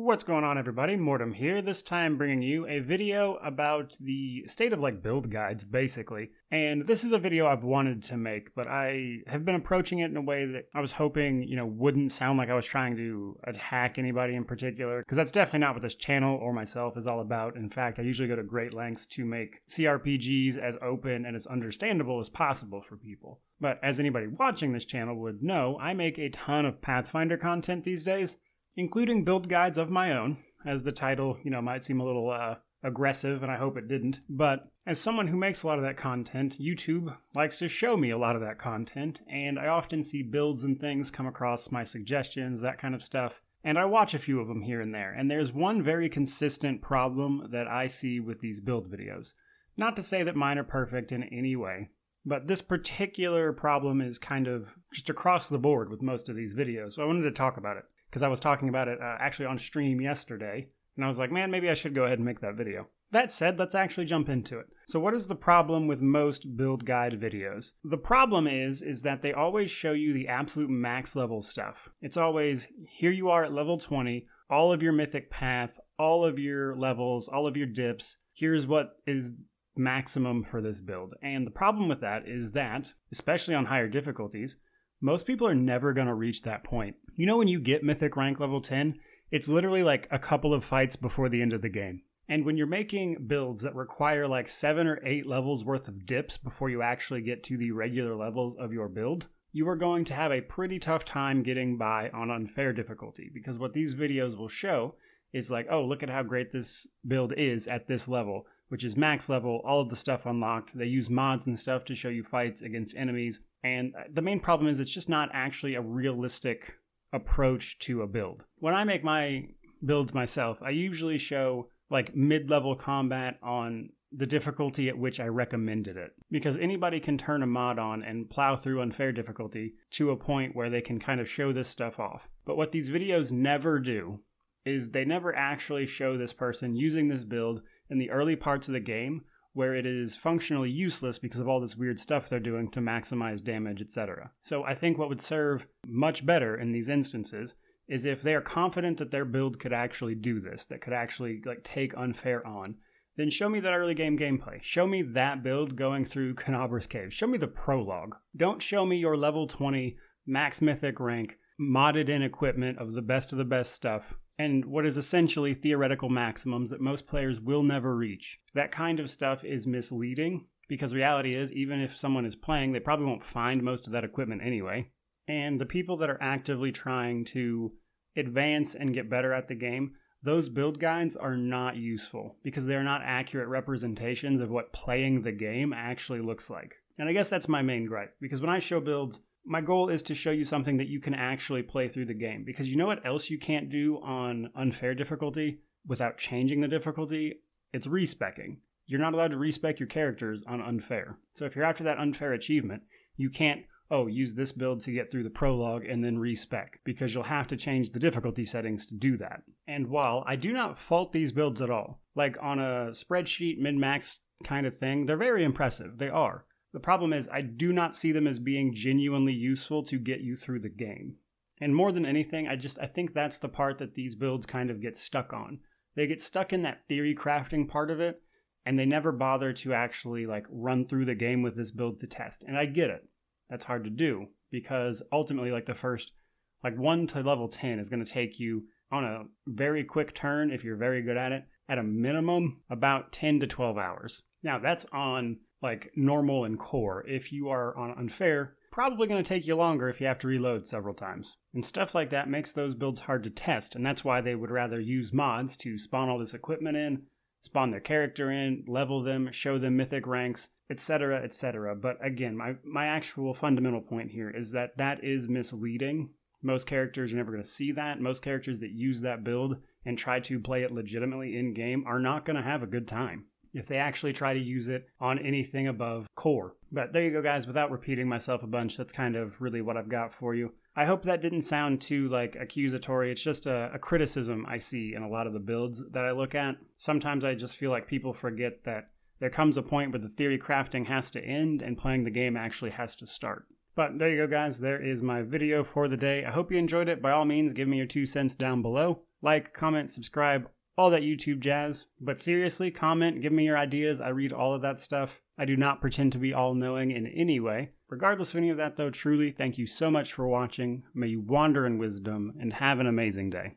What's going on, everybody? Mortem here, this time bringing you a video about the state of build guides, basically. And this is a video I've wanted to make, but I have been approaching it in a way that I was hoping, wouldn't sound like I was trying to attack anybody in particular, because that's definitely not what this channel or myself is all about. In fact, I usually go to great lengths to make CRPGs as open and as understandable as possible for people. But as anybody watching this channel would know, I make a ton of Pathfinder content these days, including build guides of my own, as the title, might seem a little aggressive, and I hope it didn't. But as someone who makes a lot of that content, YouTube likes to show me a lot of that content, and I often see builds and things come across my suggestions, that kind of stuff, and I watch a few of them here and there. And there's one very consistent problem that I see with these build videos. Not to say that mine are perfect in any way, but this particular problem is kind of just across the board with most of these videos, so I wanted to talk about it. Because I was talking about it actually on stream yesterday, and I was like, man, maybe I should go ahead and make that video. That said, let's actually jump into it. So what is the problem with most build guide videos? The problem is that they always show you the absolute max level stuff. It's always, here you are at level 20, all of your mythic path, all of your levels, all of your dips, here's what is maximum for this build. And the problem with that is that, especially on higher difficulties, most people are never going to reach that point. When you get mythic rank level 10, it's literally like a couple of fights before the end of the game. And when you're making builds that require like 7 or 8 levels worth of dips before you actually get to the regular levels of your build, you are going to have a pretty tough time getting by on unfair difficulty. Because what these videos will show is like, oh, look at how great this build is at this level, which is max level, all of the stuff unlocked. They use mods and stuff to show you fights against enemies. And the main problem is it's just not actually a realistic approach to a build. When I make my builds myself, I usually show like mid-level combat on the difficulty at which I recommended it. Because anybody can turn a mod on and plow through unfair difficulty to a point where they can kind of show this stuff off. But what these videos never do is they never actually show this person using this build in the early parts of the game where it is functionally useless because of all this weird stuff they're doing to maximize damage, etc. So I think what would serve much better in these instances is if they are confident that their build could actually do this, that could actually take unfair on, then show me that early game gameplay. Show me that build going through Canapede's Cave. Show me the prologue. Don't show me your level 20 max mythic rank modded in equipment of the best stuff and what is essentially theoretical maximums that most players will never reach. That kind of stuff is misleading, because reality is, even if someone is playing, they probably won't find most of that equipment anyway. And the people that are actively trying to advance and get better at the game, those build guides are not useful, because they're not accurate representations of what playing the game actually looks like. And I guess that's my main gripe, because when I show builds, my goal is to show you something that you can actually play through the game. Because you know what else you can't do on unfair difficulty without changing the difficulty? It's respecking. You're not allowed to respec your characters on unfair. So if you're after that unfair achievement, you can't, use this build to get through the prologue and then respec, because you'll have to change the difficulty settings to do that. And while I do not fault these builds at all, like on a spreadsheet min-max kind of thing, they're very impressive. They are. The problem is I do not see them as being genuinely useful to get you through the game. And more than anything, I think that's the part that these builds kind of get stuck on. They get stuck in that theory crafting part of it, and they never bother to actually run through the game with this build to test. And I get it. That's hard to do, because ultimately the first 1 to level 10 is going to take you on a very quick turn, if you're very good at it, at a minimum about 10 to 12 hours. Now that's on normal and core. If you are on unfair, probably going to take you longer if you have to reload several times. And stuff like that makes those builds hard to test, and that's why they would rather use mods to spawn all this equipment in, spawn their character in, level them, show them mythic ranks, etc., etc. But again, my actual fundamental point here is that is misleading. Most characters are never going to see that. Most characters that use that build and try to play it legitimately in-game are not going to have a good time if they actually try to use it on anything above core. But there you go, guys. Without repeating myself a bunch, that's kind of really what I've got for you. I hope that didn't sound too accusatory. It's just a criticism I see in a lot of the builds that I look at. Sometimes I just feel like people forget that there comes a point where the theory crafting has to end and playing the game actually has to start. But there you go, guys. There is my video for the day. I hope you enjoyed it. By all means, give me your 2 cents down below. Like, comment, subscribe, all that YouTube jazz. But seriously, comment, give me your ideas. I read all of that stuff. I do not pretend to be all-knowing in any way. Regardless of any of that, though, truly, thank you so much for watching. May you wander in wisdom, and have an amazing day.